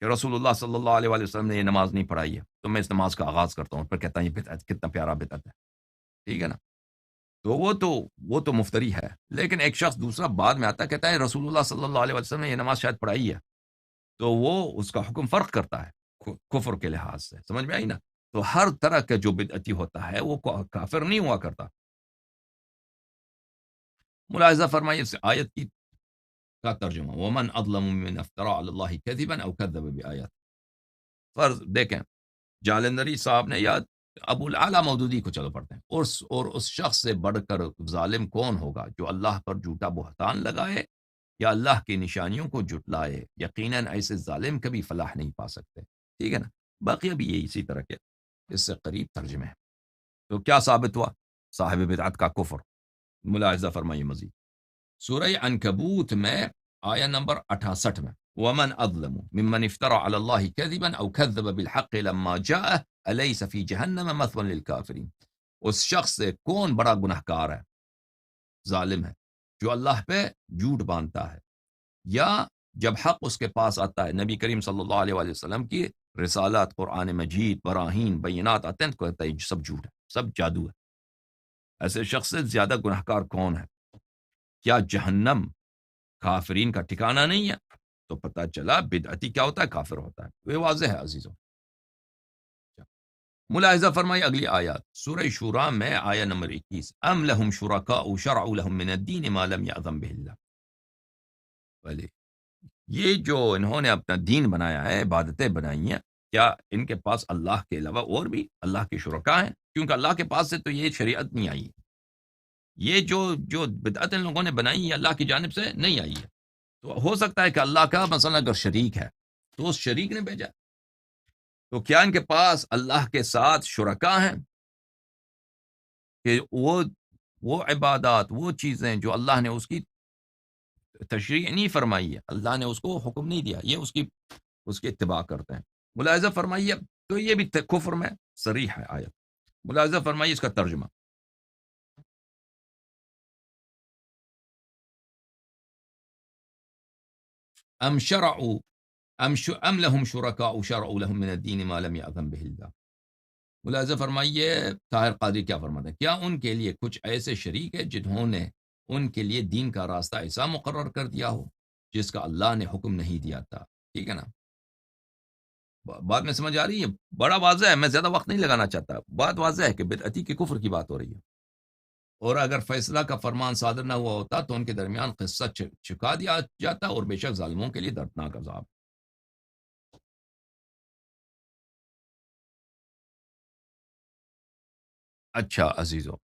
Speaker 1: کہ رسول اللہ صلی اللہ علیہ وآلہ وسلم نے یہ نماز نہیں پڑھائی ہے، تو میں اس نماز کا آغاز کرتا ہوں، پھر کہتا ہوں یہ بدعت، کتنا پیارا بدعت ہے، ٹھیک ہے نا؟ تو وہ تو مفتری ہے، لیکن ایک شخص دوسرا بعد میں آتا ہے، کہتا ہے رسول اللہ صلی اللہ علیہ وسلم نے یہ نماز شاید پڑھائی ہے، تو وہ اس کا حکم فرق کرتا ہے کفر کے لحاظ سے، سمجھ میں آئی نا؟ تو ہر طرح کا جو بدعتی ہوتا ہے وہ کافر نہیں ہوا کرتا۔ ملاحظہ فرمائیے اس آیت کی کا ترجمہ، ومن اظلم ممن افترى على الله كذبا او كذب بآیات۔ فرض دیکھیں، جالندری صاحب نے، یا ابو العلا مودودی کو چلو پڑھتے ہیں، اور اس شخص سے بڑھ کر ظالم کون ہوگا جو اللہ پر جھوٹا بہتان لگائے یا اللہ کی نشانیوں کو جھٹلائے، یقیناً ایسے ظالم کبھی فلاح نہیں پا سکتے، ٹھیک ہے نا؟ باقی ابھی یہ اسی طرح کے اس سے قریب ترجمے ہیں۔ تو کیا ثابت ہوا؟ صاحب بدعت کا کفر۔ ملاحظہ فرمائیے مزید سورہ عنکبوت میں آیہ نمبر 68 میں، ومن اظلم ممن افترى على الله كذبا او كذب بالحق لما جاءه اليس في جهنم مثوى للكافرين، اس شخص سے کون بڑا گنہگار ہے، ظالم ہے، جو اللہ پہ جھوٹ باندھتا ہے، یا جب حق اس کے پاس آتا ہے، نبی کریم صلی اللہ علیہ وآلہ وسلم کی رسالات، قرآن مجید، براہین، بینات آتے ہیں، تو کہتا ہے سب جھوٹ ہے، سب جادو ہے۔ ایسے شخص سے زیادہ گنہگار کون ہے؟ کیا جہنم کافرین کا ٹھکانہ نہیں ہے؟ تو پتہ چلا بدعتی کیا ہوتا ہے؟ کافر ہوتا ہے۔ یہ واضح ہے عزیزوں۔ ملاحظہ فرمائی اگلی آیات، سورہ شورى میں آیہ نمبر 21، ام لہم شرکاء شرعوا لہم من الدین ما لم یأذن بہ اللہ، بھلے یہ جو انہوں نے اپنا دین بنایا ہے، عبادتیں بنائی ہیں، کیا ان کے پاس اللہ کے علاوہ اور بھی اللہ کے شرکاء ہیں؟ کیونکہ اللہ کے پاس سے تو یہ شریعت نہیں آئی، یہ جو بدعت ان لوگوں نے بنائی ہے اللہ کی جانب سے نہیں آئی ہے، تو ہو سکتا ہے کہ اللہ کا مثلا اگر شریک ہے تو اس شریک نے بھیجا، تو کیا ان کے پاس اللہ کے ساتھ شرکا ہیں کہ وہ عبادات، وہ چیزیں جو اللہ نے اس کی تشریح نہیں فرمائی ہے، اللہ نے اس کو حکم نہیں دیا، یہ اس کی اتباع کرتے ہیں؟ ملاحظہ فرمائیے، تو یہ بھی کفر میں صریح ہے آیت۔ ملاحظہ فرمائیے اس کا ترجمہ، ام شرعوا ام لهم شرکاء شرعوا لهم من الدین ما لم یأذن به اللہ۔ ملاحظہ فرمائیے طاہر قادری کیا فرماتے ہیں، کیا ان کے لیے کچھ ایسے شریک ہے جنہوں نے ان کے لیے دین کا راستہ ایسا مقرر کر دیا ہو جس کا اللہ نے حکم نہیں دیا تھا؟ ٹھیک ہے نا، بات میں سمجھ آ رہی ہے؟ بڑا واضح ہے، میں زیادہ وقت نہیں لگانا چاہتا، بات واضح ہے کہ بدعتی کے کفر کی بات ہو رہی ہے، اور اگر فیصلہ کا فرمان صادر نہ ہوا ہوتا تو ان کے درمیان قصہ چھکا دیا جاتا، اور بے شک ظالموں کے لیے دردناک عذاب۔ اچھا عزیزو،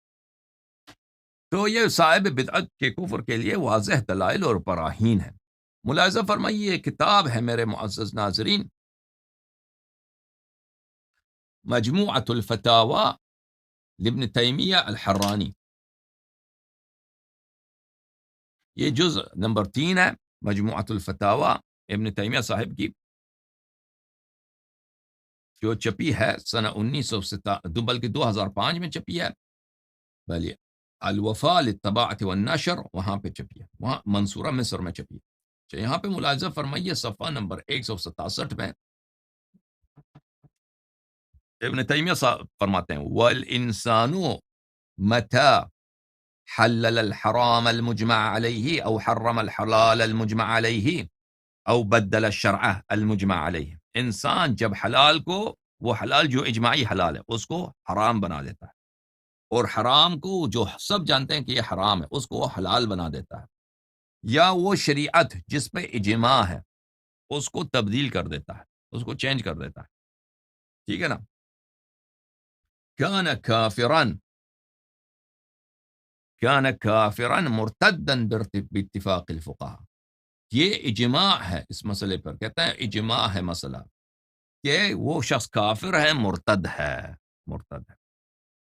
Speaker 1: تو یہ صاحب بدعت کے کفر کے لیے واضح دلائل اور براہین ہے۔ ملاحظہ فرمائیے یہ کتاب ہے میرے معزز ناظرین، مجموعۃ الفتاوی لابن تیمیہ الحرانی، یہ جزء نمبر 3 ہے مجموعۃ الفتاوی ابن تیمیہ صاحب کی، جو چپی ہے سنہ 1907 بلکہ 2005 میں چپی ہے، بلی الوفا للطباعۃ والنشر وہاں پہ چپی ہے، وہاں منصورہ مصر میں چپی ہے۔ اچھا، یہاں پہ ملاحظہ فرمائیے صفحہ نمبر 167 میں ابن تیمیہ فرماتے ہیں وَالْإِنسَانُ مَتَى حلل الحرام المجمع علیہ او حرم الحلال المجمع علیہ او بدل الشرع المجمع علیہ، انسان جب حلال کو، وہ حلال جو اجماعی حلال ہے، اس کو حرام بنا دیتا ہے، اور حرام کو جو سب جانتے ہیں کہ یہ حرام ہے اس کو وہ حلال بنا دیتا ہے، یا وہ شریعت جس پہ اجماع ہے اس کو تبدیل کر دیتا ہے، اس کو چینج کر دیتا ہے، ٹھیک ہے نا، کان کافرن مرتدا باتفاق الفقہاء، یہ اجماع ہے اس مسئلے پر، کہتا ہے اجماع ہے مسئلہ کہ وہ شخص کافر ہے، مرتد ہے۔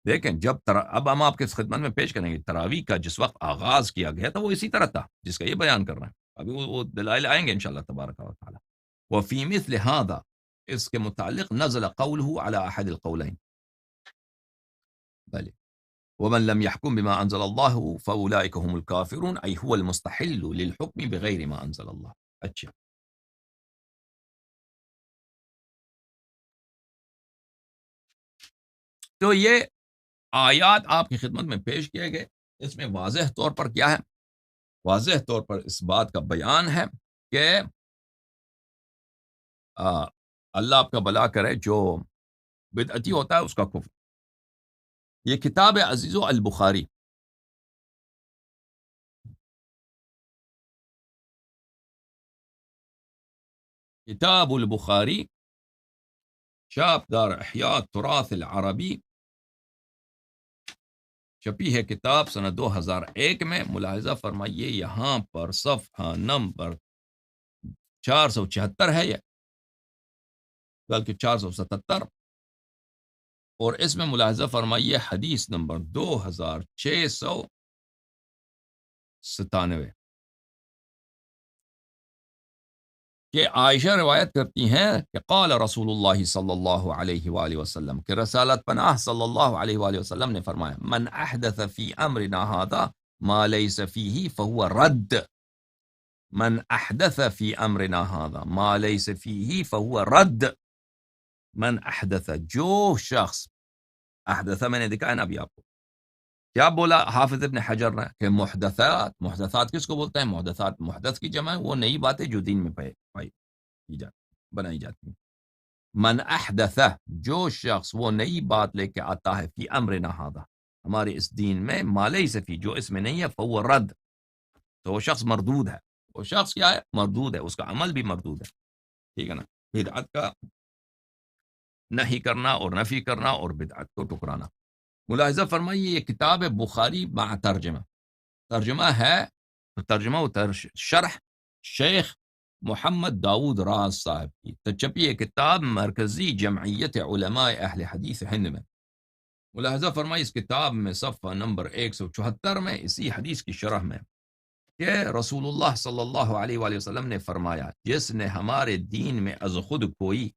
Speaker 1: دیکھیں اب ہم آپ کے خدمت میں پیش کریں گے تراویح کا جس وقت آغاز کیا گیا تھا وہ اسی طرح تھا جس کا یہ بیان کر رہے ہیں، ابھی وہ دلائل آئیں گے انشاءاللہ تبارک و تعالی۔ وفی مثل هذا، اس کے متعلق نزل قوله على احد القولین، بلے ومن لم يحكم بما انزل الله فاولئك هم الكافرون، اي هو المستحل للحكم بغیر ما انزل الله۔ اچھا، تو یہ آیات آپ کی خدمت میں پیش کیے گئے، اس میں واضح طور پر کیا ہے؟ واضح طور پر اس بات کا بیان ہے کہ اللہ آپ کا بھلا کرے، جو بدعتی ہوتا ہے اس کا کفر۔ یہ کتاب ہے عزیزو البخاری، کتاب البخاری، چھاپ دار احیاء تراث العربی، چھپی ہے کتاب سنہ 2001 میں۔ ملاحظہ فرمائیے یہاں پر صفحہ نمبر 476 ہے، یہ بلکہ 477، اور اس میں ملاحظہ فرمائیے حدیث نمبر 2697 کہ عائشہ روایت کرتی ہیں کہ قال رسول اللہ صلی اللہ علیہ وآلہ وسلم، کہ رسالت پناہ صلی اللہ علیہ وآلہ وسلم نے فرمایا من احدث فی امرنا هذا ما لیس فیہ فہو رد، من احدث فی امرنا هذا ما لیس فیہ فہو رد، من احدث، جو شخص، احدث میں نے دکھایا نا ابھی آپ کو، کیا بولا حافظ ابن حجر نے کہ محدثات کس کو بولتا ہے؟ محدثات، محدث کی جمع ہے وہ نئی باتیں جو دین میں بنائی جاتی ہیں۔ من احدث، جو شخص وہ نئی بات لے کے آتا ہے، فی امرنا ھذا، ہمارے اس دین میں، ما لیس فی، جو اس میں نہیں ہے، فہو رد، تو وہ شخص مردود ہے، وہ شخص کیا ہے؟ مردود ہے، اس کا عمل بھی مردود ہے، ٹھیک ہے نا۔ بدعت کا نہیں کرنا اور نفی کرنا اور بدعت کو ٹکرانا۔ ملاحظہ فرمائیے یہ کتاب ہے بخاری مع ترجمہ، ترجمہ ہے، ترجمہ و شرح شیخ محمد داود راز صاحب کی، تو چھپی ہے کتاب مرکزی جمعیت علماء اہل حدیث ہند میں۔ ملاحظہ فرمائی اس کتاب میں صفحہ نمبر 174 میں اسی حدیث کی شرح میں کہ رسول اللہ صلی اللہ علیہ وآلہ وسلم نے فرمایا، جس نے ہمارے دین میں از خود کوئی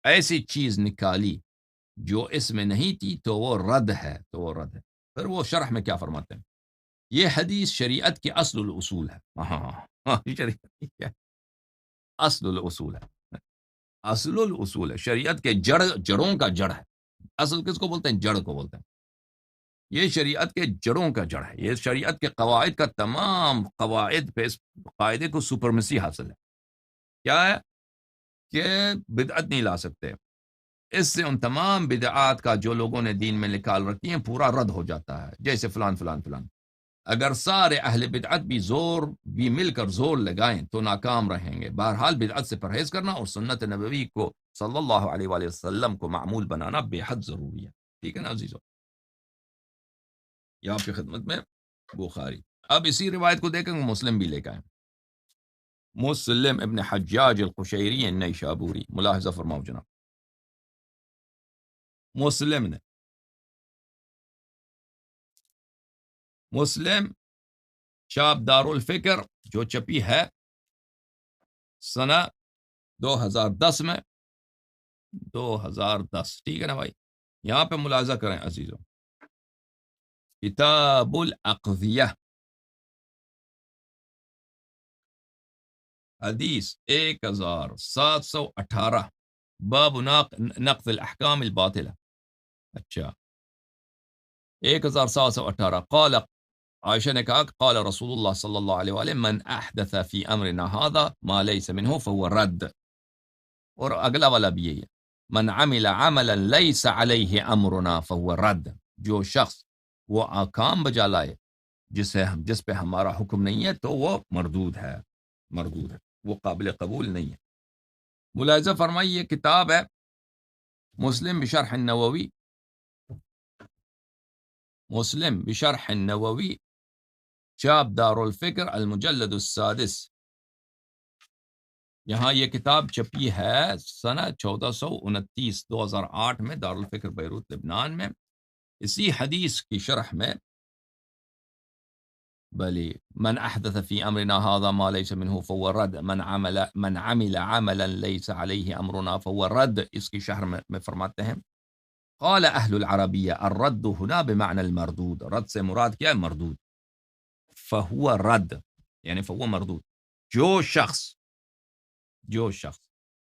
Speaker 1: ایسی چیز نکالی جو اس میں نہیں تھی تو وہ رد ہے، پھر وہ شرح میں کیا فرماتے ہیں، یہ حدیث شریعت کے اصل الاصول ہے۔ شریعت کی کیا اصل الاصول ہے، اصل الاصول ہے، شریعت کے جڑوں کا جڑ ہے۔ اصل کس کو بولتے ہیں؟ جڑ کو بولتے ہیں۔ یہ شریعت کے جڑوں کا جڑ ہے، یہ شریعت کے قواعد کا تمام قواعد پہ اس قاعدے کو سپرمیسی حاصل ہے۔ کیا ہے کہ بدعت نہیں لا سکتے، اس سے ان تمام بدعات کا جو لوگوں نے دین میں نکال رکھی ہیں پورا رد ہو جاتا ہے، جیسے فلان فلان فلان۔ اگر سارے اہل بدعت بھی مل کر زور لگائیں تو ناکام رہیں گے۔ بہرحال بدعت سے پرہیز کرنا اور سنت نبوی کو صلی اللہ علیہ وآلہ وسلم کو معمول بنانا بے حد ضروری ہے۔ ٹھیک ہے نا عزیزو، یہ آپ کی خدمت میں بخاری۔ اب اسی روایت کو دیکھیں گے، مسلم بھی لے کے آئیں، مسلم ابن حجاج القشیری النیشابوری، ملاحظہ فرماؤ جناب، مسلم شاپ دار الفکر جو چھپی ہے سنہ 2010 میں، 2010، ٹھیک ہے نا بھائی۔ یہاں پہ ملاحظہ کریں عزیزوں، کتاب الاقضیہ، حدیث 1718، باب نقض الاحکام الباطلہ۔ اچھا، 1718، قال، عائشہ نے کہا، قال رسول اللہ صلی اللہ علیہ وآلہ، من احدث فی امرنا هذا ما لیس منه فهو رد۔ اور اگلا والا بھی یہی ہے، من عمل عملا لیس علیہ امرنا فهو رد۔ جو شخص وہ کام بجا لائے جس پہ ہمارا حکم نہیں ہے تو وہ مردود ہے، وہ قابل قبول نہیں ہے۔ ملاحظہ فرمائی، یہ کتاب ہے مسلم بشرح النووی، شاپ دار الفکر، المجلد السادس۔ یہاں یہ کتاب چھپی ہے سنہ 1429، 2008 میں، دارالفکر بیروت لبنان میں، اسی حدیث کی شرح میں، بلی، من احدث فی امرنا هذا ما ليس منه فهو رد، من عمل عملا ليس عليه امرنا فهو رد۔ اس کی شرح میں فرماتے ہیں، قال اہل العربیہ الرد هنا بمعنى المردود، رد سے مراد کیا ہے؟ مردود۔ فهو رد یعنی فهو مردود، جو شخص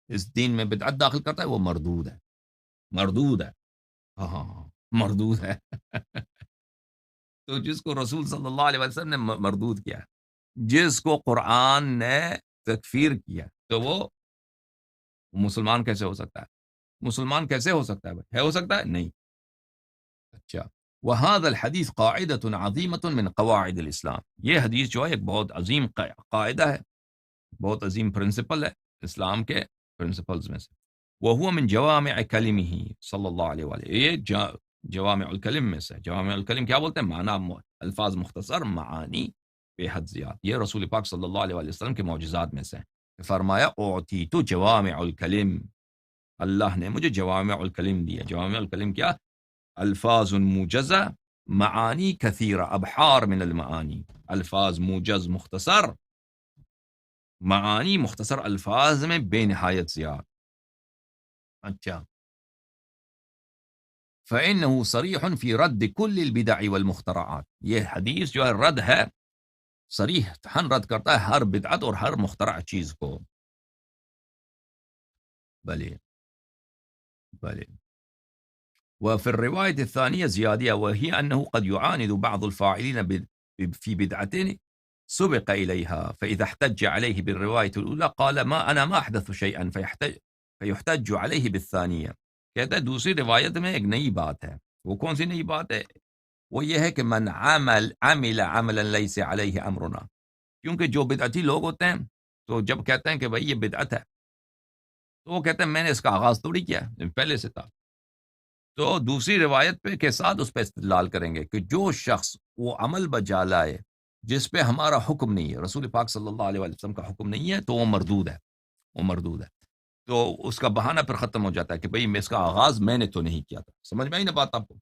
Speaker 1: اس دین میں بدعت داخل کرتا ہے وہ مردود ہے، ہاں، مردود ہے۔ تو جس کو رسول صلی اللہ علیہ وسلم نے مردود کیا، جس کو قرآن نے تکفیر کیا، تو وہ مسلمان کیسے ہو سکتا ہے؟ ہے ہو سکتا ہے؟ نہیں۔ اچھا، وهذا الحدیث قاعدۃ عظیمۃ من قواعد الاسلام، یہ حدیث جو ہے ایک بہت عظیم قاعدہ ہے، بہت عظیم پرنسپل ہے اسلام کے پرنسپلز میں سے۔ وهو من جوامع کلمہ صلی اللہ علیہ وآلہ، یہ جوامع الکلم میں سے۔ جوامع الکلم کیا بولتے ہیں؟ معنی، الفاظ مختصر، معانی بے حد زیاد۔ یہ رسول پاک صلی اللہ علیہ وسلم کے معجزات میں سے فرمایا، اعطیت جوامع الکلم، اللہ نے مجھے جوامع الکلم دیا۔ جوامع الکلم کیا؟ الفاظ موجزہ، معانی کثیرہ، ابحار من المعانی، الفاظ موجز مختصر، معانی مختصر الفاظ میں بے نہایت زیاد۔ اچھا، فإنه صریح فی رد کل البدع والمخترعات، یہ حدیث جو ہے رد ہے، صریح رد کرتا ہے ہر بدعت اور ہر مخترع چیز کو۔ بلے وفي الرواية الثانية زيادة، وهي أنه قد يعاند بعض الفاعلين في بدعة سبق إليها، فإذا احتج عليه بالرواية الأولى قال أنا ما أحدث شيئا، فيحتج عليه بالثانية۔ کہتا ہے دوسری روایت میں ایک نئی بات ہے، وہ کون سی نئی بات ہے؟ وہ یہ ہے کہ من عمل عملا ليس عليه امرنا، کیونکہ جو بدعتی لوگ ہوتے ہیں تو جب کہتے ہیں کہ بھائی یہ بدعت ہے، تو وہ کہتے ہیں میں نے اس کا آغاز تھوڑی کیا، پہلے سے تھا۔ تو دوسری روایت پہ کے ساتھ اس پہ استدلال کریں گے کہ جو شخص وہ عمل بجا لائے جس پہ ہمارا حکم نہیں ہے، رسول پاک صلی اللہ علیہ وسلم کا حکم نہیں ہے، تو وہ مردود ہے، وہ مردود ہے. تو اس کا بہانہ پھر ختم ہو جاتا ہے کہ بھئی میں اس کا آغاز میں نے تو نہیں کیا تھا. سمجھ میں آئی نا بات آپ کو؟